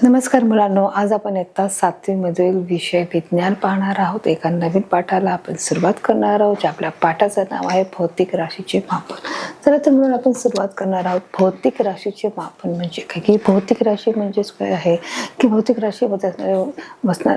नमस्कार मुलांनो, आज आपण इयत्ता 7वी मधील विषय विज्ञान पाहणार आहोत. एका नवीन पाठाला आपण सुरुवात करणार आहोत. जे आपल्या पाठाचं नाव आहे भौतिक राशीचे मापन. चला तर म्हणून आपण सुरुवात करणार आहोत. भौतिक राशीचे मापन म्हणजे काय, की भौतिक राशी म्हणजेच काय आहे, की भौतिक राशीमध्ये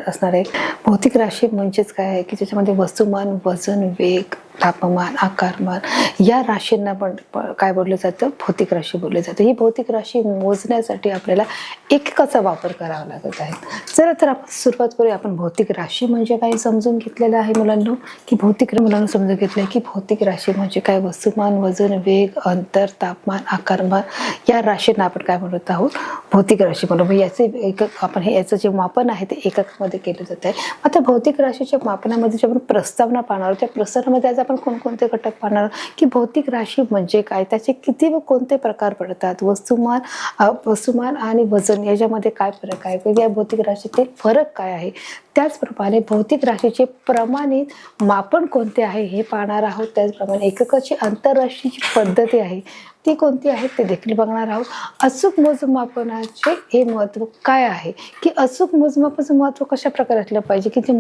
असणारे भौतिक राशी म्हणजेच काय आहे, की त्याच्यामध्ये वस्तुमान, वजन, वेग, तापमान, आकारमान या राशींना पण काय बोललं जातं, भौतिक राशी बोलले जातं. ही भौतिक राशी मोजण्यासाठी आपल्याला एककाचा वापर करावा लागत आहे. चला तर आपण सुरुवात करूया. आपण भौतिक राशी म्हणजे काय समजून घेतलेलं आहे मुलांनो, की मुलांना समजून घेतलंय की भौतिक राशी म्हणजे काय, वस्तुमान, वजन, वेग, अंतर, तापमान, आकारमान या राशींना आपण काय म्हणत आहोत, भौतिक राशी म्हणतो. याचे एकक आपण याचं जे मापन आहे ते एककमध्ये केलं जात आहे. आता भौतिक राशीच्या मापनामध्ये जे आपण प्रस्तावना पाहणार आहोत, त्या प्रस्तावनामध्ये आज आपण कोणकोणते घटक पाहणार आहोत, की भौतिक राशी म्हणजे काय, त्याचे किती व कोणते प्रकार पडतात, वस्तुमान आणि वजन याच्यामध्ये काय फरक आहे, या भौतिक राशीतील फरक काय आहे, त्याचप्रमाणे भौतिक राशीचे प्रमाणित मापन कोणते आहे हे पाहणार आहोत. त्याचप्रमाणे एककाची आंतरराष्ट्रीय पद्धती आहे ती कोणती आहे ते देखील बघणार आहोत. अचूक मोजमापनाचे हे महत्त्व काय आहे, की अचूक मोजमापाचं महत्त्व कशा प्रकारे असलं पाहिजे, की ते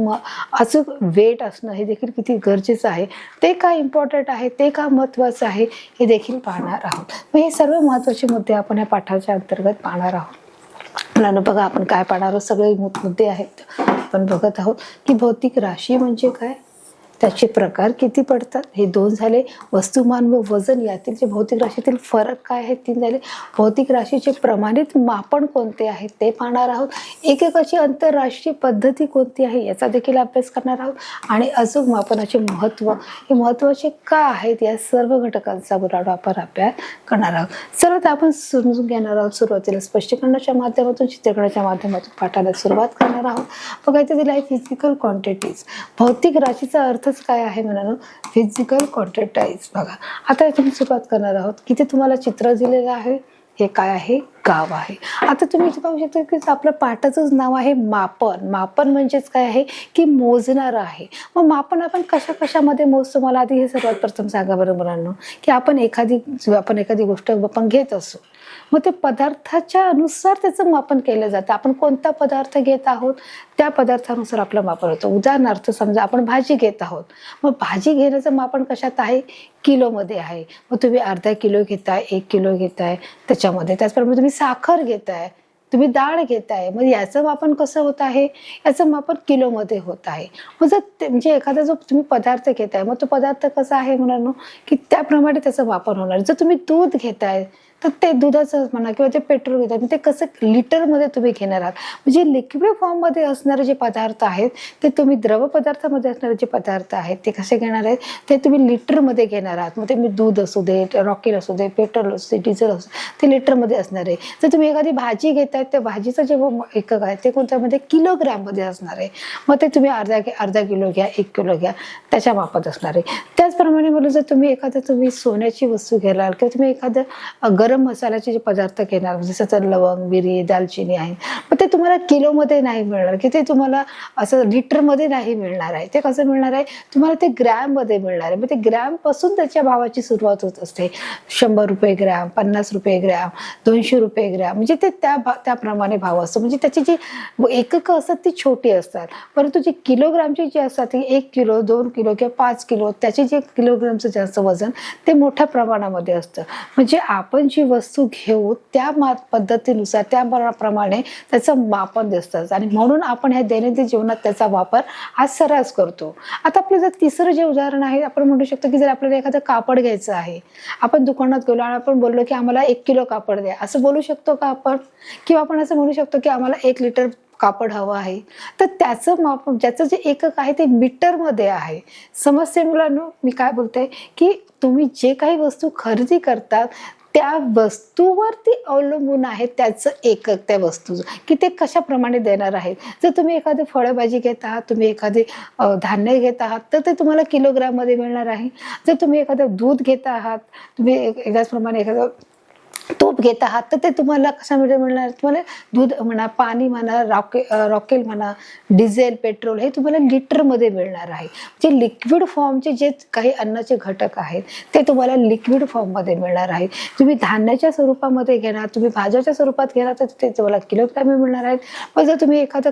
अचूक वेट असणं हे देखील किती गरजेचं आहे, ते काय इम्पॉर्टंट आहे, ते का महत्त्वाचं आहे हे देखील पाहणार आहोत. मग हे सर्व महत्त्वाचे मुद्दे आपण या पाठाच्या अंतर्गत पाहणार आहोत. मुलांना बघा, आपण काय पाहणार आहोत, सगळे मुद्दे आहेत आपण बघत आहोत. की भौतिक राशी म्हणजे काय, त्याचे प्रकार किती पडतात हे 2 झाले. वस्तुमान व वजन यातील जे भौतिक राशीतील फरक काय आहे 3 झाले. भौतिक राशीचे प्रमाणित मापन कोणते आहे ते पाहणार आहोत. एककाची आंतरराष्ट्रीय पद्धती कोणती आहे याचा देखील अभ्यास करणार आहोत. आणि अचूक मापनाचे महत्त्व, हे महत्त्वाचे का आहेत, या सर्व घटकांचा मुलांना आपण अभ्यास करणार आहोत. चला तर आपण समजून घेणार आहोत. सुरुवातीला स्पष्टीकरणाच्या माध्यमातून, चित्रीकरणाच्या माध्यमातून पाठाला सुरुवात करणार आहोत. बघायचं दिलं आहे फिजिकल क्वांटिटीज. भौतिक राशीचा अर्थच काय आहे म्हणालो, फिजिकल क्वांटिटीज. बघा, आता तुम्ही सुरुवात करणार आहोत. किती तुम्हाला चित्र दिलेलं आहे, हे काय आहे, गाव आहे. आता तुम्ही इथे पाहू शकता की आपलं पाठाचंच नाव आहे मापन. मापन म्हणजेच काय आहे, की मोजणार आहे. मग मापन आपण कशामध्ये मोजतो, मला आधी हे सर्वात प्रथम सांगा बरं मुलांना, की आपण एखादी गोष्ट आपण घेत असो, मग ते पदार्थाच्या अनुसार त्याचं मापन केलं जातं. आपण कोणता पदार्थ घेत आहोत त्या पदार्थानुसार आपलं मापन होतं. उदाहरणार्थ समजा आपण भाजी घेत आहोत, मग भाजी घेण्याचं मापन कशात आहे, किलोमध्ये आहे. मग तुम्ही अर्धा किलो घेताय, 1 किलो घेताय त्याच्यामध्ये. त्याचप्रमाणे तुम्ही साखर घेताय, तुम्ही डाळ घेताय, मग याचं मापन कसं होत आहे, याचं मापन किलोमध्ये होत आहे. मग जर म्हणजे एखादा जो तुम्ही पदार्थ घेताय, मग तो पदार्थ कसा आहे म्हणालो, की त्याप्रमाणे त्याचं मापन होणार. जर तुम्ही दूध घेताय तर ते दुधाचं म्हणा, किंवा ते पेट्रोल घेतात, ते कसं लिटरमध्ये तुम्ही घेणार आहात. म्हणजे लिक्विड फॉर्ममध्ये असणारे जे पदार्थ आहेत ते तुम्ही द्रव पदार्थामध्ये असणारे जे पदार्थ आहेत ते कसे घेणार आहेत, ते तुम्ही लिटरमध्ये घेणार आहात. मग ते मी दूध असू दे, रॉकेल असू दे, पेट्रोल असू दे, डिझेल असू दे, ते लिटरमध्ये असणार आहे. जर तुम्ही एखादी भाजी घेताय, त्या भाजीचं जे एकक आहे ते कोणत्यामध्ये, किलोग्राममध्ये असणार आहे. मग ते तुम्ही अर्धा किलो घ्या, 1 किलो घ्या, त्याच्या मापात असणार आहे. त्याचप्रमाणे बोलू, जर तुम्ही सोन्याची वस्तू घ्याल, किंवा तुम्ही एखादं गरम मसाल्याचे जे पदार्थ घेणार, जसं तर लवंग, मिरी, दालचिनी आहे, मग ते तुम्हाला किलोमध्ये नाही मिळणार, की ते तुम्हाला असं लिटरमध्ये नाही मिळणार आहे. ते कसं मिळणार आहे, तुम्हाला ते ग्रॅममध्ये मिळणार आहे. मग ते ग्रॅम पासून त्याच्या भावाची सुरुवात होत असते. 100 रुपये ग्रॅम, 50 रुपये ग्रॅम, 200 रुपये ग्रॅम, म्हणजे ते त्याप्रमाणे भाव असतो. म्हणजे त्याची जी एककं असतात ती छोटी असतात, परंतु जी किलोग्रामची जी असतात ती 1 किलो, 2 किलो किंवा 5 किलो, त्याचे जे किलोग्रामचं जास्त वजन ते मोठ्या प्रमाणामध्ये असतं. म्हणजे आपण जी वस्तू घेऊ त्या पद्धतीनुसार, त्याप्रमाणे त्याचं मापन दिसतं. आणि म्हणून आपण ह्या दैनंदिन जीवनात त्याचा वापर आज सर्रास करतो. आता आपलं जर तिसरं जे उदाहरण आहे, आपण म्हणू शकतो की जर आपल्याला एखादं कापड घ्यायचं आहे, आपण दुकानात गेलो आणि आपण बोललो की आम्हाला 1 किलो कापड द्या, असं बोलू शकतो का आपण? किंवा आपण असं म्हणू शकतो की आम्हाला 1 लिटर कापड हवं आहे, तर त्याचं मापन, ज्याचं जे एकक आहे ते मीटरमध्ये आहे. समजते मुलांनो मी काय बोलते, की तुम्ही जे काही वस्तू खरेदी करतात त्या वस्तूवरती अवलंबून आहे त्याचं एकक, त्या वस्तूचं, की ते कशाप्रमाणे देणार आहेत. जर तुम्ही एखादी फळभाजी घेत आहात, तुम्ही एखादे धान्य घेत आहात, तर ते तुम्हाला किलोग्राममध्ये मिळणार आहे. जर तुम्ही एखादं दूध घेत आहात, तुम्ही त्याचप्रमाणे एखादं तूप घेत आहात तर ते तुम्हाला कशामध्ये मिळणार, तुम्हाला दूध म्हणा, पाणी म्हणा, रॉकेल म्हणा, डिझेल, पेट्रोल हे तुम्हाला लिटरमध्ये मिळणार आहे. जे लिक्विड फॉर्मचे जे काही अन्नाचे घटक आहेत ते तुम्हाला लिक्विड फॉर्ममध्ये मिळणार आहे. तुम्ही धान्याच्या स्वरूपामध्ये घेणार, तुम्ही भाज्याच्या स्वरूपात घेणार तर ते तुम्हाला किलोग्राम मिळणार आहेत. पण जर तुम्ही एखादं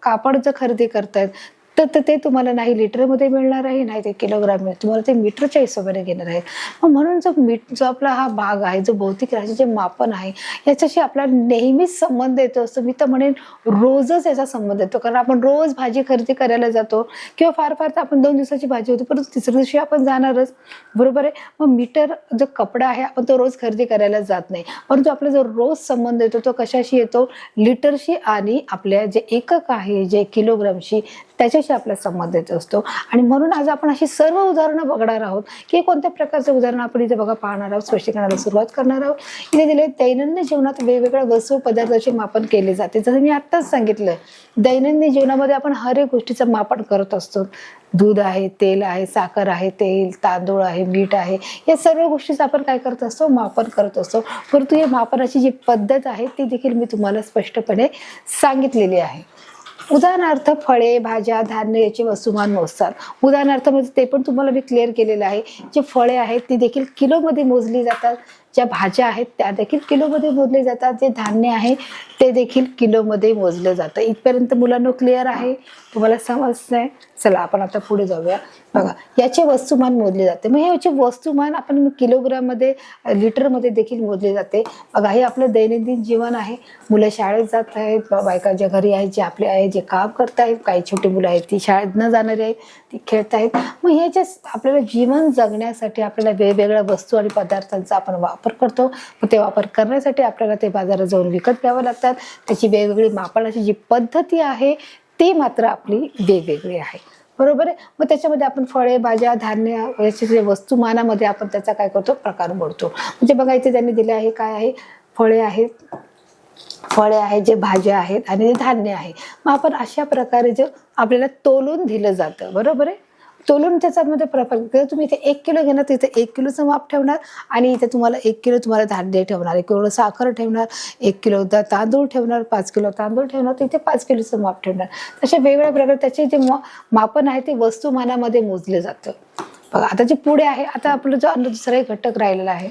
कापड जर खरेदी करतायत तर ते तुम्हाला नाही लिटरमध्ये मिळणार आहे, नाही ते किलोग्राम मिळेल, तुम्हाला ते मीटरच्या हिशोबाने घेणार आहे. म्हणून जो आपला हा भाग आहे, जो भौतिक राशीचे मापन आहे, याच्याशी आपला नेहमीच संबंध येतो असतो. मी तर म्हणेन रोजच याचा संबंध येतो, कारण आपण रोज भाजी खरेदी करायला जातो किंवा फार फार तर आपण 2 दिवसाची भाजी होती परंतु तिसऱ्या दिवशी आपण जाणारच, बरोबर आहे. मग मीटर जो कपडा आहे आपण तो रोज खरेदी करायला जात नाही, परंतु आपला जो रोज संबंध येतो तो कशाशी येतो, लिटरशी आणि आपल्या जे एकक आहे जे किलोग्रामशी त्याच्याशी आपला संबंध येत असतो. आणि म्हणून आज आपण अशी सर्व उदाहरणं बघणार आहोत की कोणत्या प्रकारचे उदाहरण आपण इथे बघा पाहणार आहोत, स्पष्टीकरणाला सुरुवात करणार आहोत. इथे दिले दैनंदिन जीवनात वेगवेगळ्या वस्तू पदार्थाचे मापन केले जाते. जसं मी आत्ताच सांगितलं, दैनंदिन जीवनामध्ये आपण हर एक गोष्टीचं मापन करत असतो. दूध आहे, तेल आहे, साखर आहे, तेल, तांदूळ आहे, मीठ आहे, या सर्व गोष्टीचं आपण काय करत असतो, मापन करत असतो. परंतु या मापनाची जी पद्धत आहे ती देखील मी तुम्हाला स्पष्टपणे सांगितलेली आहे. उदाहरणार्थ फळे, भाज्या, धान्य याचे वस्तुमान मोजतात. उदाहरणार्थ म्हणजे ते पण तुम्हाला मी क्लिअर केलेलं आहे. जे फळे आहेत ती देखील किलोमध्ये मोजली जातात, ज्या भाज्या आहेत त्या देखील किलोमध्ये मोजले जातात, जे धान्य आहे ते देखील किलोमध्ये मोजलं जातं. इथपर्यंत मुलांना क्लिअर आहे, तुम्हाला समजलंय? चला आपण आता पुढे जाऊया. बघा, याचे वस्तुमान मोजले जाते. मग याचे वस्तुमान आपण किलोग्राममध्ये, लिटरमध्ये देखील मोजले जाते. बघा, हे आपलं दैनंदिन जीवन आहे. मुलं शाळेत जात आहेत, बायका ज्या घरी आहेत, जे आपले आहे, जे काम करत आहेत, काही छोटी मुलं आहेत ती शाळेत न जाणारी आहेत, ती खेळत आहेत. मग ह्याच्या आपल्याला जीवन जगण्यासाठी आपल्याला वेगवेगळ्या वस्तू आणि पदार्थांचा आपण वापर करतो. मग ते वापर करण्यासाठी आपल्याला ते बाजारात जाऊन विकत घ्यावं लागतात. त्याची वेगवेगळी मापनाची जी पद्धती आहे ती मात्र आपली वेगवेगळी आहे, बरोबर आहे. मग त्याच्यामध्ये आपण फळे, भाज्या, धान्य याचे जे वस्तुमानामध्ये आपण त्याचा काय करतो, प्रकार मोडतो. म्हणजे बघा, इथे त्यांनी दिले आहे काय आहे, फळे आहेत, जे भाज्या आहेत आणि जे धान्य आहे. मग आपण अशा प्रकारे जे आपल्याला तोलून दिलं जातं, बरोबर आहे. तोलून त्याच्यामध्ये प्रकार, तुम्ही इथे 1 किलो घेणार तर इथे 1 किलोचं माप ठेवणार आणि इथे तुम्हाला 1 किलो तुम्हाला धान्य ठेवणार, 1 किलो साखर ठेवणार, 1 किलो तांदूळ ठेवणार, 5 किलो तांदूळ ठेवणार, तर इथे 5 किलोचं माप ठेवणार. तसे वेगवेगळ्या प्रकारे त्याचे जे मापन आहे ते वस्तुमानामध्ये मोजले जातं. बघा, आता जे पुढे आहे, आता आपलं जो दुसरा एक घटक राहिलेला आहे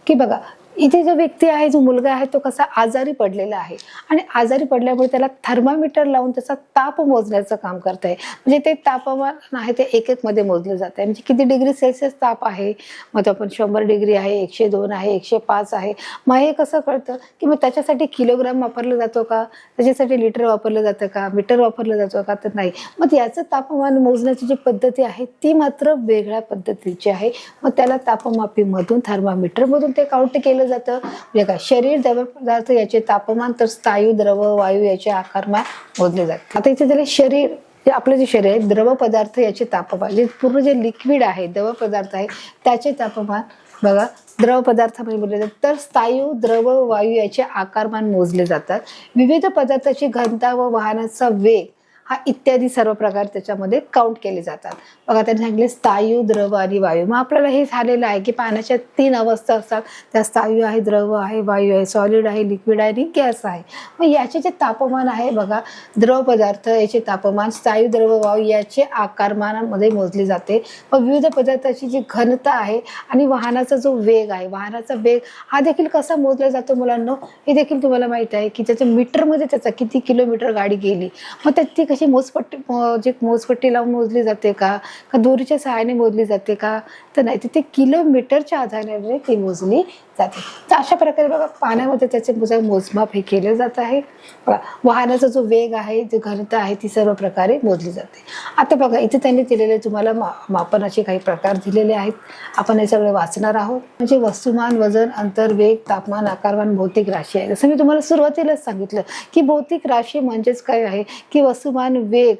की बघा, इथे जो व्यक्ती आहे, जो मुलगा आहे, तो कसा आजारी पडलेला आहे आणि आजारी पडल्यामुळे त्याला थर्मामीटर लावून त्याचा ताप मोजण्याचं काम करत आहे. म्हणजे ते तापमान आहे ते एक मध्ये मोजलं जात आहे. म्हणजे किती डिग्री सेल्सिअस ताप आहे, मग तो आपण 100 डिग्री आहे, 102 आहे, 105 आहे. मग हे कसं कळतं की मग त्याच्यासाठी किलोग्राम वापरलं जातो का, त्याच्यासाठी लिटर वापरलं जातं का, मीटर वापरलं जातं का, तर नाही. मग याचं तापमान मोजण्याची जी पद्धती आहे ती मात्र वेगळ्या पद्धतीची आहे. मग त्याला तापमापीमधून, थर्मामीटरमधून ते काउंट केलं जातं. म्हणजे काय, शरीर, द्रव पदार्थ याचे तापमान, तर स्थायू, द्रव, वायू याचे आकारमान मोजले जाते. आता इथे त्याला शरीर, जे आपलं जे शरीर आहे, द्रव पदार्थ याचे तापमान, जे पूर्ण जे लिक्विड आहे, द्रव पदार्थ आहे त्याचे तापमान बघा द्रव पदार्थामध्ये मोजले जातात. तर स्थायू, द्रव, वायू याचे आकारमान मोजले जातात. विविध पदार्थाची घनता व वाहनाचा वेग हा इत्यादी सर्व प्रकार त्याच्यामध्ये काउंट केले जातात. बघा, त्यांनी सांगितले स्थायू, द्रव आणि वायू. मग आपल्याला हे झालेलं आहे की पाण्याच्या 3 अवस्था असतात, त्या स्थायू आहे, द्रव आहे, वायू आहे, सॉलिड आहे, लिक्विड आहे आणि गॅस आहे. मग याचे जे तापमान आहे बघा, द्रव पदार्थ याचे तापमान, स्थायू, द्रव, वायू याचे आकारमानामध्ये मोजले जाते. मग विविध पदार्थाची जी घनता आहे आणि वाहनाचा जो वेग आहे, वाहनाचा वेग हा देखील कसा मोजला जातो मुलांनो, हे देखील तुम्हाला माहिती आहे की त्याच्या मीटरमध्ये त्याचा किती किलोमीटर गाडी गेली. मग ती कशी मोजपट्टी लावून मोजली जाते का दोरीच्या सहाय्याने मोजली जाते का, तर नाही, तिथे किलोमीटरच्या आधाराने ती मोजली जाते. तर अशा प्रकारे बघा, पाण्यामध्ये त्याचे मोजमाप हे केलं जात आहे. बघा, वाहनाचा जो वेग आहे, जो घनता आहे ती सर्व प्रकारे मोजली जाते. आता बघा, इथे त्यांनी दिलेले तुम्हाला मापनाचे काही प्रकार दिलेले आहेत. आपण हे सगळे वाचणार आहोत. म्हणजे वस्तुमान, वजन, अंतर, वेग, तापमान, आकारमान, भौतिक राशी आहे. जसं मी तुम्हाला सुरुवातीलाच सांगितलं की भौतिक राशी म्हणजेच काय आहे की वस्तुमान, वेग,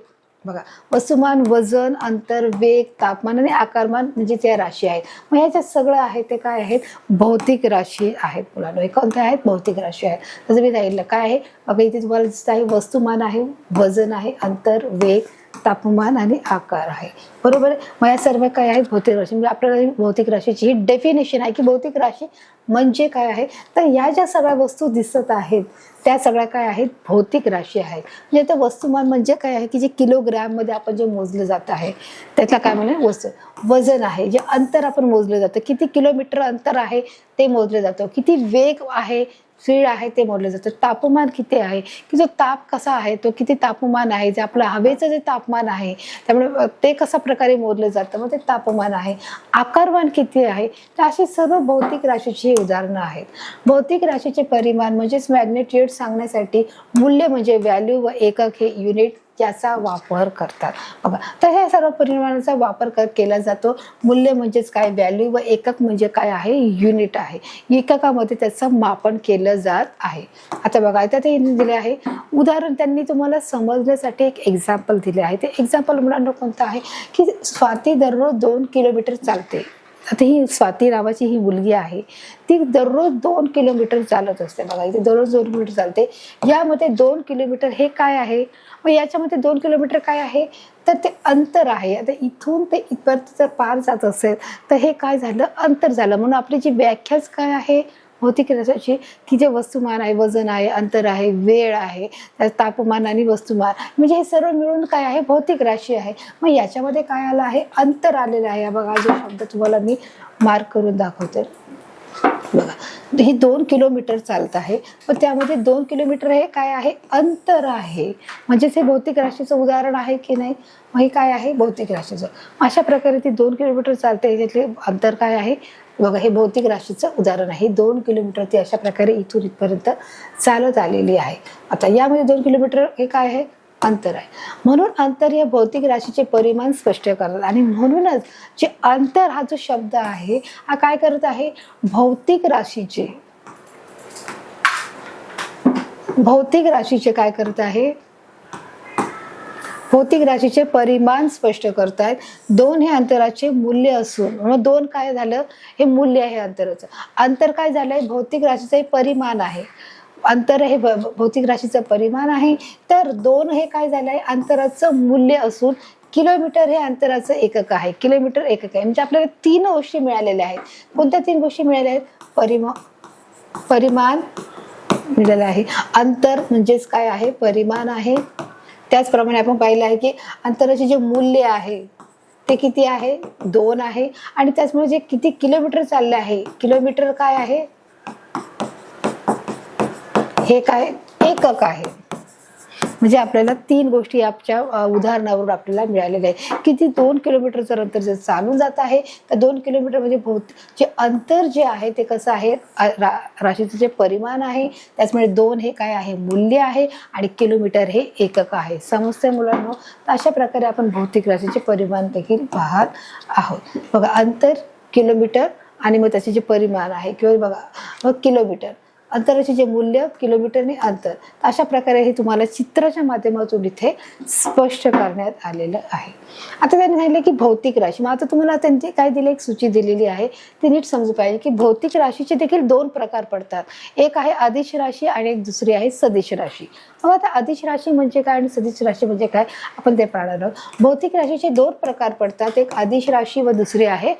बघा, वस्तुमान, वजन, अंतर, वेग, तापमान आणि आकारमान म्हणजे त्या राशी आहेत. मग ह्याच्यात सगळं आहे ते काय आहेत, भौतिक राशी आहेत मुलांना. हे कोणत्या आहेत, भौतिक राशी आहेत. जसं मी सांगितलं काय आहे बघा, इथे तुम्हाला दिसत आहे वस्तुमान आहे, वजन आहे, अंतर, वेग, तापमान आणि आकार आहे. बरोबर आहे. मग या सर्व काय आहे भौतिक राशी. म्हणजे आपल्याला भौतिक राशीची ही डेफिनेशन आहे की भौतिक राशी म्हणजे काय आहे. तर या ज्या सगळ्या वस्तू दिसत आहेत त्या सगळ्या काय आहेत भौतिक राशी आहेत. म्हणजे आता वस्तुमान म्हणजे काय आहे की जे किलोग्रॅम मध्ये आपण जे मोजलं जात आहे त्याला काय म्हणून वजन आहे. जे अंतर आपण मोजलं जातं, किती किलोमीटर अंतर आहे ते मोजलं जातं, किती वेग आहे स्पीड आहे ते मोजलं जातं, तापमान किती आहे की जो ताप कसा आहे तो किती तापमान आहे, जे आपलं हवेचं जे तापमान आहे त्यामुळे ते कशा प्रकारे मोजलं जातं मग ते तापमान आहे, आकारमान किती आहे. तर अशी सर्व भौतिक राशीची उदाहरणं आहेत. भौतिक राशीचे परिमाण म्हणजेच मॅग्नेट्यूड सांगण्यासाठी मूल्य म्हणजे व्हॅल्यू व एकक हे युनिट याचा वापर करतात. बघा तर हे सर्व परिमाणाचा वापर केला जातो. मूल्य म्हणजेच काय व्हॅल्यू व एकक म्हणजे काय आहे युनिट आहे. एककामध्ये त्याचं मापन केलं जात आहे. आता बघा इथे ते दिले आहे उदाहरण, त्यांनी तुम्हाला समजण्यासाठी एक एक्झाम्पल दिले आहे. ते एक्झाम्पल मुलांना कोणतं आहे की स्वाती दररोज 2 किलोमीटर चालते. आता ही स्वाती नावाची ही मुलगी आहे, ती दररोज 2 किलोमीटर चालत असते. बघा इथे दररोज 2 किलोमीटर चालते. यामध्ये 2 किलोमीटर हे काय आहे, मग याच्यामध्ये 2 किलोमीटर काय आहे तर ते अंतर आहे. आता इथून ते इथपर्यंत जर पार जात असेल तर हे काय झालं अंतर झालं. म्हणून आपली जी व्याख्याच काय आहे भौतिक राशीची की जे वस्तुमान आहे, वजन आहे, अंतर आहे, वेळ आहे, तापमान आणि वस्तुमान म्हणजे हे सर्व मिळून काय आहे भौतिक राशी आहे. मग याच्यामध्ये काय आलं आहे अंतर आलेलं आहे. बघा जो शब्द तुम्हाला मी मार्क करून दाखवते. बघा ही 2 किलोमीटर चालत आहे पण त्यामध्ये 2 किलोमीटर हे काय आहे अंतर आहे. म्हणजे हे भौतिक राशीचं उदाहरण आहे की नाही. मग हे काय आहे भौतिक राशीचं. अशा प्रकारे ती 2 किलोमीटर चालते, याच्यातले अंतर काय आहे बघा हे भौतिक राशीचं उदाहरण आहे. 2 किलोमीटर ती अशा प्रकारे इथून इथपर्यंत चालत आलेली आहे. आता यामध्ये 2 किलोमीटर हे काय आहे अंतर आहे. म्हणून अंतर या भौतिक राशीचे परिमाण स्पष्ट करतात आणि म्हणूनच जे अंतर हा जो शब्द आहे हा काय करत आहे भौतिक राशीचे काय करत आहे भौतिक राशीचे परिमाण स्पष्ट करतायत. 2 हे अंतराचे मूल्य असून मग 2 काय झालं हे मूल्य आहे अंतराचं. अंतर काय झालंय भौतिक राशीचं परिमाण आहे. अंतर हे भौतिक राशीचं परिमाण आहे. तर 2 हे काय झालंय अंतराचं मूल्य असून किलोमीटर हे अंतराचं एकक आहे. किलोमीटर एकक आहे. म्हणजे आपल्याला 3 गोष्टी मिळालेल्या आहेत. कोणत्या 3 गोष्टी मिळाल्या आहेत परिमाण मिळालं आहे, अंतर म्हणजेच काय आहे परिमाण आहे. त्याचप्रमाणे आपण पाहिलं आहे की अंतराचे जे मूल्य आहे ते किती आहे 2 आहे आणि त्याचमुळे जे किती किलोमीटर चालले आहे किलोमीटर काय आहे हे काय एकक आहे. म्हणजे आपल्याला 3 गोष्टी आपल्या उदाहरणावरून आपल्याला मिळालेल्या आहे. किती 2 किलोमीटर जर अंतर जर चालून जात आहे तर 2 किलोमीटर म्हणजे जे अंतर जे आहे ते कसं आहे राशीचं जे परिमाण आहे त्याचमुळे 2 हे काय आहे मूल्य आहे आणि किलोमीटर हे एकक आहे. समजते मुलांना. तर अशा प्रकारे आपण भौतिक राशीचे परिमाण देखील पाहत आहोत. बघा अंतर किलोमीटर आणि मग त्याचे जे परिमाण आहे किंवा बघा मग किलोमीटर अंतराचे जे मूल्य किलोमीटरने अंतर. अशा प्रकारे हे तुम्हाला चित्राच्या माध्यमातून इथे स्पष्ट करण्यात आलेलं आहे. आता त्यांनी सांगितलं की भौतिक राशी. मग आता तुम्हाला त्यांची काय दिली एक सूची दिलेली आहे ती नीट समजू पाहिजे की भौतिक राशीचे देखील 2 प्रकार पडतात. एक आहे अदिश राशी आणि एक दुसरी आहे सदिश राशी. मग आता अदिश राशी म्हणजे काय आणि सदिश राशी म्हणजे काय आपण ते पाहणार आहोत. भौतिक राशीचे 2 प्रकार पडतात. एक अदिश राशी व दुसरी आहे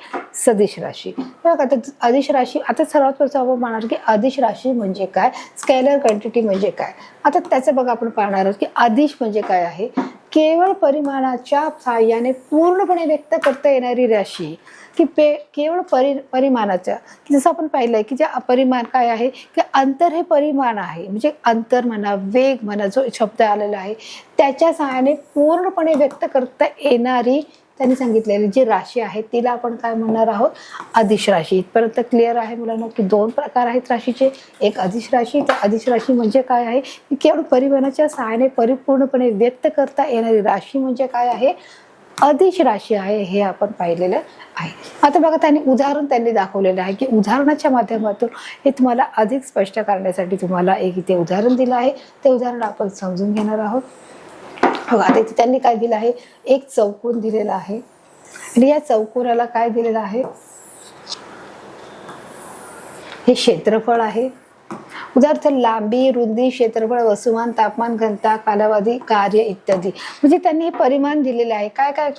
सदिश राशी. बघा आता अदिश राशी आता सर्वात प्रथम आपण पाहणार की अदिश राशी म्हणजे काय, स्केलर क्वांटिटी म्हणजे काय. आता त्याचं बघा आपण पाहणार आहोत की अदिश म्हणजे काय आहे केवळ परिमाणाच्या सहाय्याने पूर्णपणे व्यक्त करता येणारी राशी की केवळ परिमाणाच्या जसं आपण पाहिलंय की जे परिमाण काय आहे की अंतर हे परिमाण आहे. म्हणजे अंतर म्हणा वेग म्हणा जो शब्द आलेला आहे त्याच्या सहाय्याने पूर्णपणे व्यक्त करता येणारी त्यांनी सांगितलेली जी राशी आहे तिला आपण काय म्हणणार आहोत अदिश राशी. इथपर्यंत क्लिअर आहे मुलांना की 2 प्रकार आहेत राशीचे. एक अदिश राशी. तर अदिश राशी म्हणजे काय आहे की केवळ परिमाणाच्या सहाय्याने परिपूर्णपणे व्यक्त करता येणारी राशी म्हणजे काय आहे अदिश राशी आहे. हे आपण पाहिलेलं आहे. आता बघा त्यांनी दाखवलेलं आहे की उदाहरणाच्या माध्यमातून हे तुम्हाला अधिक स्पष्ट करण्यासाठी तुम्हाला एक इथे उदाहरण दिलं आहे. ते उदाहरण आपण समजून घेणार आहोत. बघा आता इथे त्यांनी काय दिलं आहे एक चौकोन दिलेला आहे आणि या चौकोनाला काय दिलेलं आहे हे क्षेत्रफळ आहे उदाहरणार्थ लांबी, रुंदी, क्षेत्रफळ, वस्तुमान, तापमान, घनता, कालावधी, कार्य इत्यादी. म्हणजे त्यांनी हे परिमाण दिलेले आहे. काय काय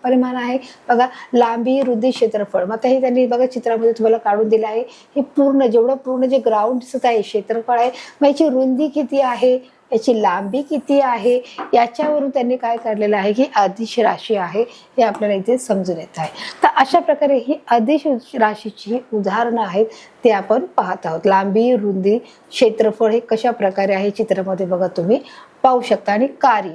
परिमाण आहे बघा, लांबी, रुंदी, क्षेत्रफळ. मग आता हे त्यांनी बघा चित्रामध्ये तुम्हाला काढून दिलं आहे. हे पूर्ण जे ग्राउंड दिसत आहे क्षेत्रफळ आहे. मग याची रुंदी किती आहे, याची लांबी किती आहे, याच्यावरून त्यांनी काय काढलेलं आहे की अदिश राशी आहे हे आपल्याला इथे समजून येत आहे. तर अशा प्रकारे ही अदिश राशीची उदाहरणं आहेत ते आपण पाहत आहोत. लांबी, रुंदी, क्षेत्रफळ हे कशा प्रकारे आहे चित्रामध्ये बघा तुम्ही पाहू शकता. आणि कार्य,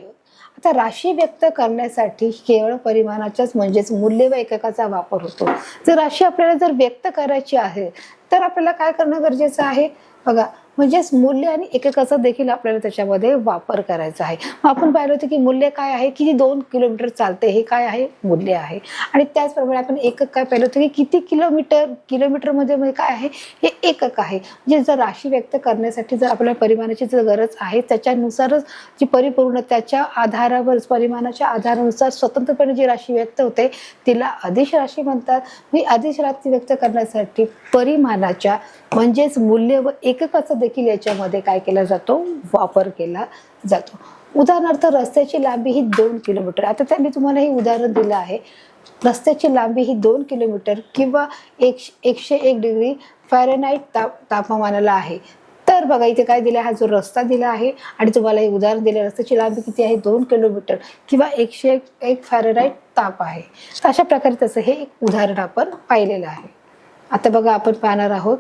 आता राशी व्यक्त करण्यासाठी केवळ परिमाणाच्याच म्हणजेच मूल्य व एककाचा वापर होतो. जर राशी आपल्याला जर व्यक्त करायची आहे तर आपल्याला काय करणं गरजेचं आहे बघा, म्हणजेच मूल्य आणि एककाचा देखील आपल्याला त्याच्यामध्ये वापर करायचा आहे. आपण पाहिलं होतं की मूल्य काय आहे, किती 2 किलोमीटर चालते हे काय आहे, मूल्य आहे. आणि त्याचप्रमाणे आपण एकक काय पाहिलं होतं की किती किलोमीटर मध्ये काय आहे, हे एकक आहे. म्हणजे जर राशी व्यक्त करण्यासाठी जर आपल्याला परिमाणाची जर गरज आहे त्याच्यानुसारच जी परिपूर्ण त्याच्या आधारावर परिमाणाच्या आधारानुसार स्वतंत्रपणे जी राशी व्यक्त होते तिला अदिश राशी म्हणतात. ही अदिश राशी व्यक्त करण्यासाठी परिमाणाच्या म्हणजेच मूल्य व एककाचा देखील याच्यामध्ये काय केला जातो, वापर केला जातो. उदाहरणार्थ रस्त्याची लांबी ही 2 किलोमीटर. आता त्यांनी तुम्हाला हे उदाहरण दिलं आहे. रस्त्याची लांबी ही 2 किलोमीटर किंवा 101 डिग्री फॅरेनहाइट तापमानाला आहे. तर बघा इथे काय दिलं, हा जो रस्ता दिला आहे आणि तुम्हाला हे उदाहरण दिलं, रस्त्याची लांबी किती आहे, 2 किलोमीटर किंवा 101 फॅरेनहाइट ताप आहे. तर अशा प्रकारे तसं हे एक उदाहरण आपण पाहिलेलं आहे. आता बघा आपण पाहणार आहोत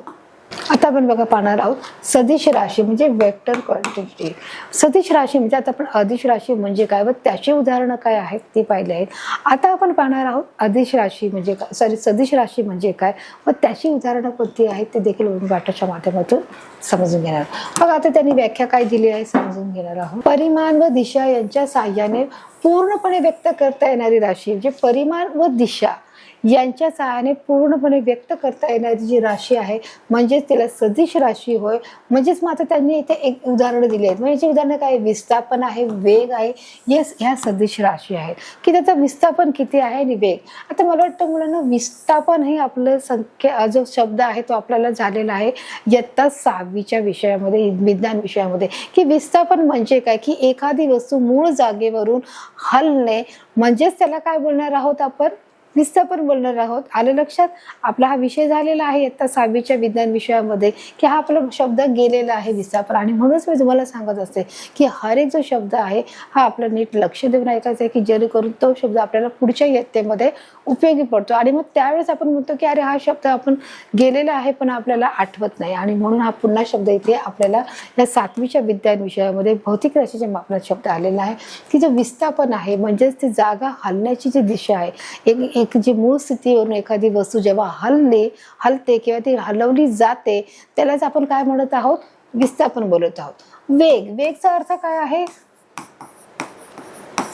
सदिश राशी म्हणजे वेक्टर क्वांटिटी. सदिश राशी म्हणजे आता आपण अदिश राशी म्हणजे काय व त्याची उदाहरणं काय आहेत ते पाहिले आहेत. आता आपण पाहणार आहोत अदिश राशी म्हणजे काय, सदिश राशी म्हणजे काय व त्याची उदाहरणं कोणती आहेत ते देखील पाठाच्या माध्यमातून समजून घेणार. बघा आता त्यांनी व्याख्या काय दिली आहे समजून घेणार आहोत. परिमाण व दिशा यांच्या साहाय्याने पूर्णपणे व्यक्त करता येणारी राशी म्हणजे परिमाण व दिशा यांच्या सहाय्याने पूर्णपणे व्यक्त करता येणारी जी राशी आहे म्हणजेच तिला सदिश राशी होय. म्हणजेच मग आता त्यांनी इथे एक उदाहरण दिली आहेत. म्हणजे उदाहरण काय, विस्थापन आहे, वेग आहे, येस ह्या सदिश राशी आहेत की त्याचं विस्थापन किती आहे आणि वेग. आता मला वाटतं मुलांना विस्थापन हे आपलं संख्या जो शब्द आहे तो आपल्याला झालेला आहे इयत्ता 6वीच्या विषयामध्ये, विज्ञान विषयामध्ये, की विस्थापन म्हणजे काय की एखादी वस्तू मूळ जागेवरून हलणे म्हणजेच त्याला काय बोलणार आहोत आपण, विस्थापन बोलणार आहोत. आलं लक्षात. आपला हा विषय झालेला आहे इयत्ता 6वीच्या विज्ञान विषयामध्ये की हा आपला शब्द गेलेला आहे विस्थापन. आणि म्हणूनच मी तुम्हाला सांगत असते की हर एक जो शब्द आहे हा आपला नीट लक्ष देऊन ऐकायचा आहे की जेणेकरून तो शब्द आपल्याला पुढच्या इयत्तेमध्ये उपयोगी पडतो. आणि मग त्यावेळेस आपण म्हणतो की अरे हा शब्द आपण गेलेला आहे पण आपल्याला आठवत नाही, आणि म्हणून हा पुन्हा शब्द इथे आपल्याला या 7वीच्या विज्ञान विषयामध्ये भौतिक राशीच्या मापनात शब्द आलेला आहे की जो विस्थापन आहे म्हणजेच ती जागा हलण्याची जी दिशा आहे, एक जी मूळ स्थितीवरून एखादी वस्तू जेव्हा हलते किंवा ती हलवली जाते त्यालाच आपण काय म्हणत आहोत, विस्थापन बोलत आहोत. वेगचा अर्थ काय आहे,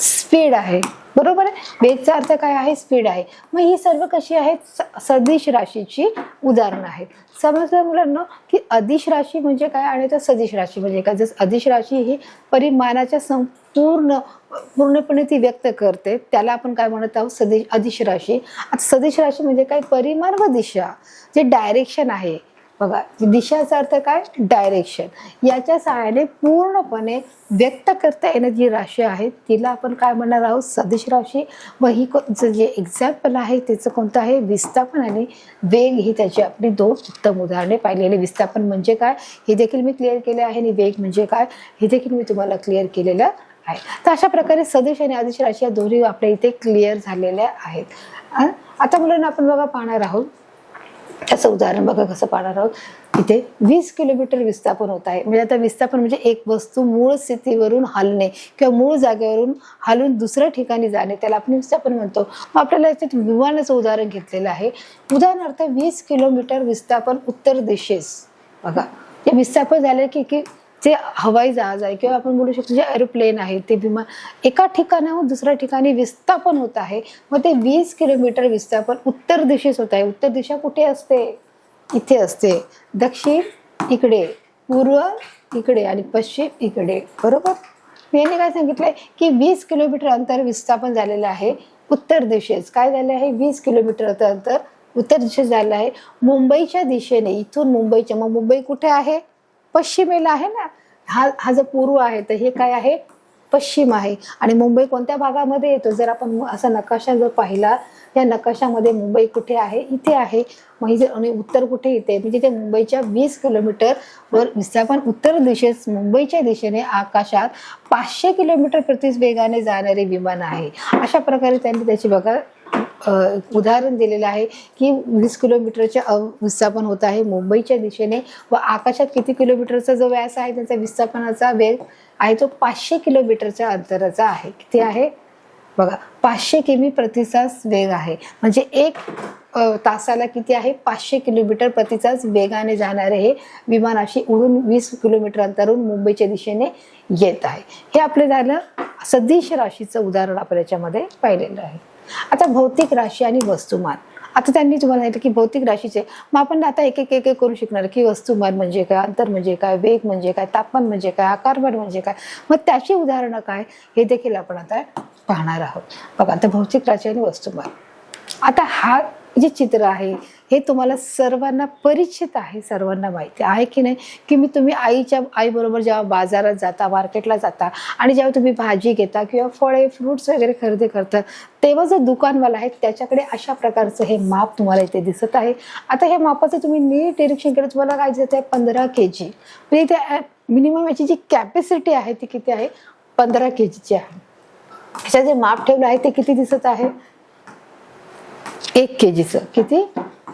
स्पीड आहे, बरोबर आहे. वेगचा अर्थ काय आहे, स्पीड आहे. मग ही सर्व कशी आहेत, सदिश राशीची उदाहरणं आहेत. समजलं मुलांना की अदिश राशी म्हणजे काय आणि तर सदिश राशी म्हणजे काय. जसं अदिश राशी ही परिमाणाच्या पूर्णपणे ती व्यक्त करते त्याला आपण काय म्हणत आहोत, अदिश राशी. आता सदिश राशी म्हणजे काय, परिमाण व दिशा जे डायरेक्शन आहे बघा, दिशाचा अर्थ काय, डायरेक्शन, याच्या सहाय्याने पूर्णपणे व्यक्त करता येणारी जी राशी आहे तिला आपण काय म्हणणार आहोत, सदिश राशी. व ही जे एक्झाम्पल आहे त्याचं कोणतं आहे, विस्थापन आणि वेग. ही त्याची आपली 2 उत्तम उदाहरणे पाहिलेली. विस्थापन म्हणजे काय हे देखील मी क्लिअर केले आहे आणि वेग म्हणजे काय हे देखील मी तुम्हाला क्लिअर केलेलं आहे. तर अशा प्रकारे सदिश आणि अदिश राशी या दोन्ही आपल्या इथे क्लिअर झालेल्या आहेत. आता मुलांना आपण बघा पाहणार आहोत त्याचं उदाहरण. बघा कसं पाहणार आहोत. इथे 20 किलोमीटर विस्थापन होत आहे. म्हणजे आता विस्थापन म्हणजे एक वस्तू मूळ स्थितीवरून हलणे किंवा मूळ जागेवरून हलून दुसऱ्या ठिकाणी जाणे त्याला आपण विस्थापन म्हणतो. मग आपल्याला याच्यात विमानाचं उदाहरण घेतलेलं आहे. उदाहरणार्थ 20 किलोमीटर विस्थापन उत्तर दिशेस. बघा ते विस्थापन झाले की जे हवाई जहाज आहे किंवा आपण बोलू शकतो जे एरोप्लेन आहे ते विमान एका ठिकाणाहून दुसऱ्या ठिकाणी विस्थापन होत आहे. मग ते 20 किलोमीटर विस्थापन उत्तर दिशेस होत आहे. उत्तर दिशा कुठे असते, इथे असते. दक्षिण इकडे, पूर्व इकडे आणि पश्चिम इकडे, बरोबर. मी यांनी काय सांगितलंय की 20 किलोमीटर अंतर विस्थापन झालेलं आहे उत्तर दिशेस. काय झालं आहे, 20 किलोमीटर अंतर उत्तर दिशेस झालं आहे मुंबईच्या दिशेने. इथून मुंबईच्या, मग मुंबई कुठे आहे, पश्चिमेला आहे ना, हा जो पूर्व आहे तर हे काय आहे, पश्चिम आहे. आणि मुंबई कोणत्या भागामध्ये येतो, जर आपण असा नकाशा जर पाहिला, या नकाशामध्ये मुंबई कुठे आहे, इथे आहे. म्हणजे आणि उत्तर कुठे येते, म्हणजे ते मुंबईच्या 20 किलोमीटर वर विस्थापन उत्तर दिशेस मुंबईच्या दिशेने आकाशात 500 किलोमीटर प्रति वेगाने जाणारे विमान आहे. अशा प्रकारे त्यांनी त्याची बघा उदाहरण दिलेलं आहे की 20 किलोमीटरचे विस्थापन होत आहे मुंबईच्या दिशेने, व आकाशात किती किलोमीटरचा जो व्यास आहे त्याचा विस्थापनाचा वेग आहे तो 500 किलोमीटरच्या अंतराचा आहे. किती आहे बघा, 500 किमी प्रतितास वेग आहे. म्हणजे एक तासाला किती आहे, 500 किलोमीटर प्रतितास वेगाने जाणारे हे विमान अशी उडून 20 किलोमीटर अंतरावरून मुंबईच्या दिशेने येत आहे. हे आपले झालं सदिश राशीचं उदाहरण आपण याच्यामध्ये पाहिलेलं आहे. आता भौतिक राशी आणि वस्तुमान. आता त्यांनी तुम्हाला सांगितलं की भौतिक राशीचे मग आपण आता एक एक एक करू शिकणार की वस्तुमान म्हणजे काय, अंतर म्हणजे काय, वेग म्हणजे काय, तापमान म्हणजे काय, आकारमान म्हणजे काय, मग त्याची उदाहरणं काय हे देखील आपण आता पाहणार आहोत. बघा आता भौतिक राशी आणि वस्तुमान. आता हा जे चित्र आहे हे तुम्हाला सर्वांना परिचित आहे, सर्वांना माहिती आहे की नाही, की मी तुम्ही आईबरोबर जेव्हा बाजारात जाता, मार्केटला जाता आणि जेव्हा तुम्ही भाजी घेता किंवा फळे फ्रुट्स वगैरे खरेदी करता, तेव्हा जो दुकानवाला आहे त्याच्याकडे अशा प्रकारचं हे माप तुम्हाला इथे दिसत आहे. आता हे मापाचं तुम्ही नीट निरीक्षण केलं, तुम्हाला काय दिसत आहे, 15 kg. म्हणजे इथे मिनिमम याची जी कॅपॅसिटी आहे ती किती आहे, 15 kg आहे. ह्याचं जे माप ठेवलं आहे ते किती दिसत आहे, 1 kg. किती,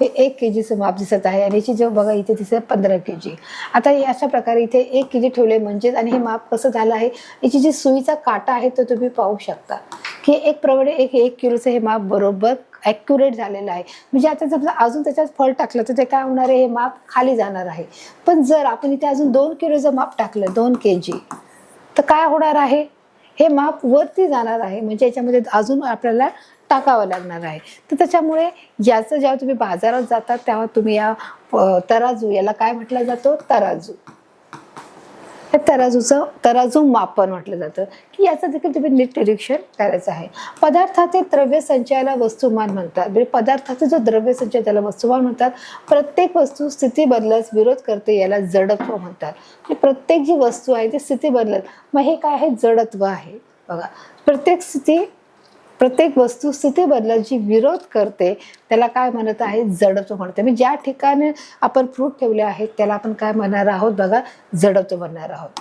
हे 1 kg माप दिसत आहे. आणि याची जो बघा इथे दिसत 15 kg. आता हे अशा प्रकारे इथे 1 kg ठेवले म्हणजेच, आणि हे माप कसं झालं आहे, याची जी सुईचा काटा आहे तो तुम्ही पाहू शकता की एक प्रमाणे 1 किलोचं हे माप बरोबर ॲक्युरेट झालेलं आहे. म्हणजे आता जर अजून त्याच्यात फळ टाकलं तर ते काय होणार आहे, हे माप खाली जाणार आहे. पण जर आपण इथे अजून 2 किलोचं माप टाकलं, 2 kg, तर काय होणार आहे, हे माप वरती जाणार आहे. म्हणजे याच्यामध्ये अजून आपल्याला टाकावं लागणार आहे. तर त्याच्यामुळे याचं जेव्हा तुम्ही बाजारात जातात तेव्हा तुम्ही या तराजू, याला काय म्हटलं जातो, तराजू, हे तराजू मापन म्हटलं जातं, की याचं देखील तुम्ही नीट निरीक्षण करायचं आहे. पदार्थातील द्रव्य संचयाला वस्तुमान म्हणतात. म्हणजे पदार्थाचा जो द्रव्य संचय त्याला वस्तुमान म्हणतात. प्रत्येक वस्तू स्थिती बदलल्यास विरोध करते, याला जडत्व म्हणतात. म्हणजे प्रत्येक जी वस्तू आहे ती स्थिती बदलत, मग हे काय आहे, जडत्व आहे. बघा, प्रत्येक वस्तू स्थिती बदलत जी विरोध करते त्याला काय म्हणत आहे, जडत्व म्हणते. म्हणजे ज्या ठिकाणी आपण फ्रूट ठेवले आहेत त्याला आपण काय म्हणणार आहोत, बघा, जडत्व म्हणणार आहोत.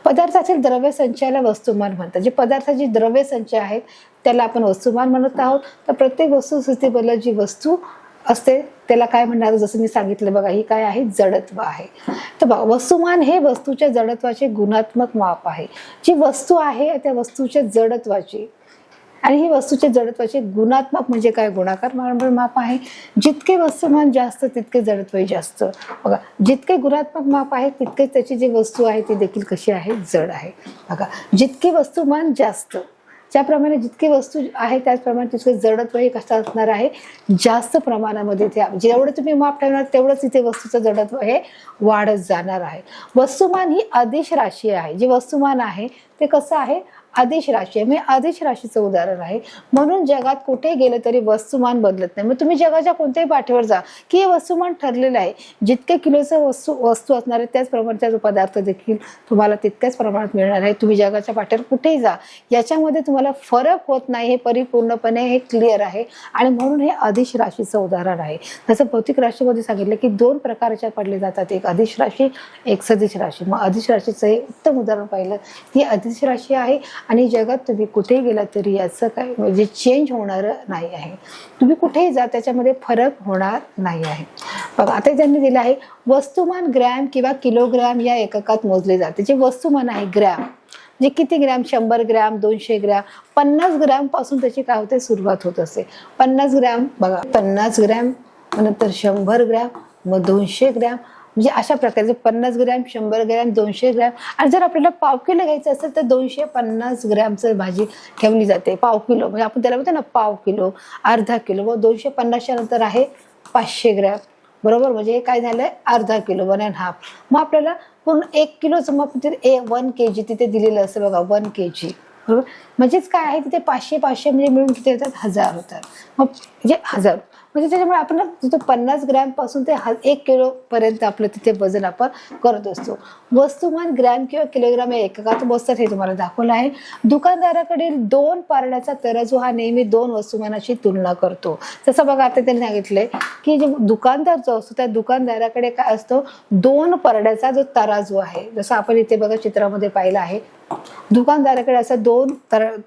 पदार्थातील द्रव्य संचयाला वस्तुमान म्हणतात. जे पदार्थाची द्रव्य संचय आहेत त्याला आपण वस्तुमान म्हणत आहोत. तर प्रत्येक वस्तू स्थिती बदलत जी वस्तू असते त्याला काय म्हणणार, जसं मी सांगितलं बघा, ही काय आहे, जडत्व आहे. तर बघा, वस्तुमान हे वस्तूच्या जडत्वाचे गुणात्मक माप आहे. जी वस्तू आहे त्या वस्तूच्या जडत्वाची, आणि ही वस्तूच्या जडत्वाचे गुणात्मक म्हणजे काय, गुणाकार माप आहे. जितके वस्तुमान जास्त तितके जडत्वही जास्त. बघा, जितके गुणात्मक माप आहे तितकेच त्याची जी वस्तू आहे ती देखील कशी आहे, जड आहे. बघा, जितके वस्तुमान जास्त, ज्याप्रमाणे जितकी वस्तू आहे त्याचप्रमाणे तितके जडत्वही कसं असणार आहे, जास्त प्रमाणामध्ये. जेवढं तुम्ही माप ठेवणार तेवढंच इथे वस्तूचं जडत्व हे वाढत जाणार आहे. वस्तुमान ही अदिश राशी आहे. जे वस्तुमान आहे ते कसं आहे, अदिश राशी आहे. म्हणजे अदिश राशीचं उदाहरण आहे. म्हणून जगात कुठे गेलं तरी वस्तुमान बदलत नाही. मग तुम्ही जगाच्या कोणत्याही पाठीवर जा की हे वस्तुमान ठरलेलं आहे. जितके किलोचं वस्तू असणार आहे त्याच प्रमाणाचा पदार्थ देखील तुम्हाला तितक्याच प्रमाणात मिळणार आहे. तुम्ही जगाच्या पाठीवर कुठेही जा, याच्यामध्ये तुम्हाला फरक होत नाही, हे परिपूर्णपणे हे क्लिअर आहे. आणि म्हणून हे अदिश राशीचं उदाहरण आहे. जसं भौतिक राशीमध्ये सांगितलं की 2 प्रकारच्या पडले जातात, एक अदिश राशी, एक सदिश राशी. मग अदिश राशीचं हे उत्तम उदाहरण पाहिलं, ही अदिश राशी आहे. आणि जगात तुम्ही कुठेही गेला तरी याचं काय म्हणजे चेंज होणार नाही आहे. तुम्ही कुठेही जा त्याच्यामध्ये फरक होणार नाही आहे. बघा, आता त्यांनी दिलं आहे वस्तुमान ग्रॅम किंवा किलोग्रॅम या एककात मोजले जाते. जे वस्तुमान आहे ग्रॅम, म्हणजे किती ग्रॅम, 100 ग्रॅम, 200 ग्रॅम, 50 ग्रॅम पासून त्याची काय होते, सुरुवात होत असते. 50 ग्रॅम, बघा, 50 ग्रॅम, नंतर 100 ग्रॅम, मग 200 ग्रॅम. म्हणजे अशा प्रकारचे 50 ग्रॅम, 100 ग्रॅम, 200 ग्रॅम. आणि जर आपल्याला पाव किलो घ्यायचं असेल तर 250 ग्रॅमचं भाजी ठेवली जाते. पाव किलो म्हणजे आपण त्याला म्हणतो ना पाव किलो, अर्धा किलो. व 250च्या नंतर आहे 500 ग्रॅम, बरोबर. म्हणजे हे काय झालंय, अर्धा किलो, 1.5. मग आपल्याला पूर्ण 1 किलोचं मग 1 kg तिथे दिलेलं असतं बघा, 1 kg. बरोबर. म्हणजेच काय आहे, तिथे 500 500 म्हणजे मिळून किती येतात, 1000 होतात. मग म्हणजे 1000 म्हणजे त्याच्यामुळे आपण तिथे 50 ग्रॅम पासून ते 1 किलो पर्यंत आपलं तिथे वजन आपण करत असतो. वस्तुमान ग्रॅम किंवा किलोग्राम या एककात मोजतात हे तुम्हाला दाखवलं आहे. दुकानदाराकडील 2 पारड्याचा तराजू हा नेहमी 2 वस्तुमानाची तुलना करतो. जसं बघा आता त्यांनी सांगितलंय की जे दुकानदार जो असतो त्या दुकानदाराकडे काय असतो, 2 परड्याचा जो तराजू आहे. जसं आपण इथे बघा चित्रामध्ये पाहिलं आहे, दुकानदाराकडे असा 2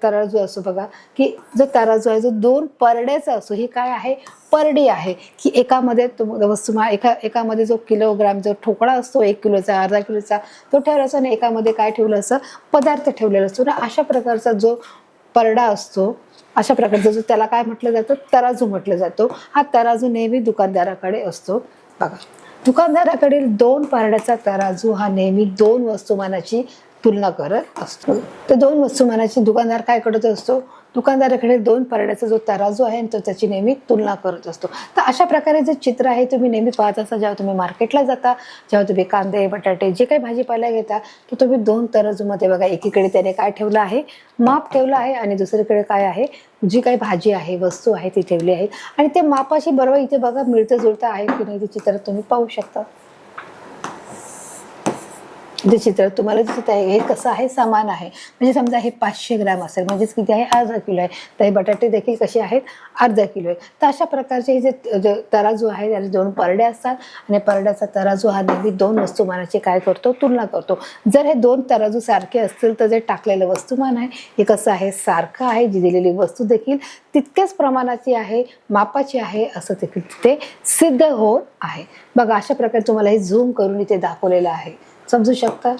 तराजू असतो बघा, की जो तराजू आहे जो 2 परड्याचा असतो. ही काय आहे, परडी आहे, की एकामध्ये वस्तुमान एकामध्ये जो किलोग्राम जो ठोकळा असतो 1 किलोचा, अर्धा किलोचा तो ठेवला असतो आणि एकामध्ये काय ठेवलं असतं, पदार्थ ठेवलेला असतो ना. अशा प्रकारचा जो परडा असतो, अशा प्रकारचा जो त्याला काय म्हटलं जातं, तराजू म्हटलं जातो. हा तराजू नेहमी दुकानदाराकडे असतो. बघा, दुकानदाराकडील 2 पारड्याचा तराजू हा नेहमी 2 वस्तुमानाची तुलना करत असतो. तर 2 वस्तुमानाची दुकानदार काय करत असतो, दुकानदाराकडे 2 परड्याचा जो तराजू आहे तो त्याची नेहमी तुलना करत असतो. तर अशा प्रकारे जे चित्र आहे तुम्ही नेहमी पाहत असता. जेव्हा तुम्ही मार्केटला जाता, जेव्हा तुम्ही कांदे बटाटे जे काही भाजीपाला घेता, तर तुम्ही 2 तराजूमध्ये बघा, एकीकडे त्याने काय ठेवलं आहे, माप ठेवलं आहे आणि दुसरीकडे काय आहे, जी काही भाजी आहे, वस्तू आहे ती ठेवली आहे. आणि ते मापाशी बरोबर इथे बघा मिळतं जुळतं आहे की नाही ते चित्र तुम्ही पाहू शकता. जे चित्र तुम्हाला दिसत आहे हे कसं आहे, समान आहे. म्हणजे समजा हे 500 ग्रॅम असेल म्हणजेच किती आहे, अर्धा किलो आहे. तर हे बटाटे देखील कसे आहेत, अर्धा किलो आहे. तर अशा प्रकारचे हे जे तराजू आहे त्याला 2 परडे असतात आणि परड्याचा तराजू हा नेहमी 2 वस्तुमानाची काय करतो, तुलना करतो. जर हे 2 तराजू सारखे असतील तर जे टाकलेलं वस्तुमान आहे हे कसं आहे, सारखं आहे. जी दिलेली वस्तू देखील तितक्याच प्रमाणाची आहे, मापाची आहे असं देखील तिथे सिद्ध होत आहे. बघा, अशा प्रकारे तुम्हाला हे झूम करून इथे दाखवलेलं आहे, समजू शकता.